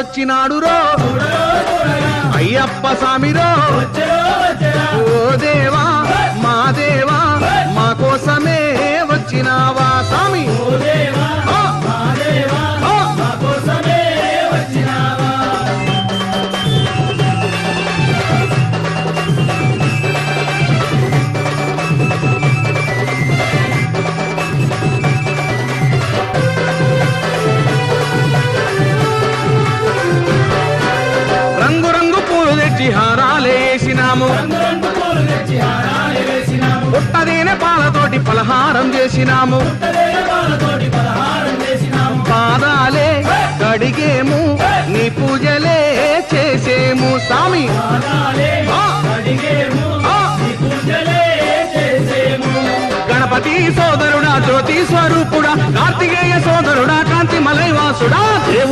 దేవుడొచ్చినాడు రో అయ్యప్ప స్వామిరో ఓ దేవా మా దేవా మా కోసమే వచ్చినావా స్వామి రంగు రంగు పూలు తెచ్చి హారాలేసినాము పుట్టదేనే పాలతోటి పలహారం చేసినాము పాదాలే కడిగేము నీ పూజలే చేసేము స్వామి గణపతి సోదరుడా జ్యోతి స్వరూపుడా కార్తికేయ సోదరుడా కాంతి మలైవాసుడా దేవు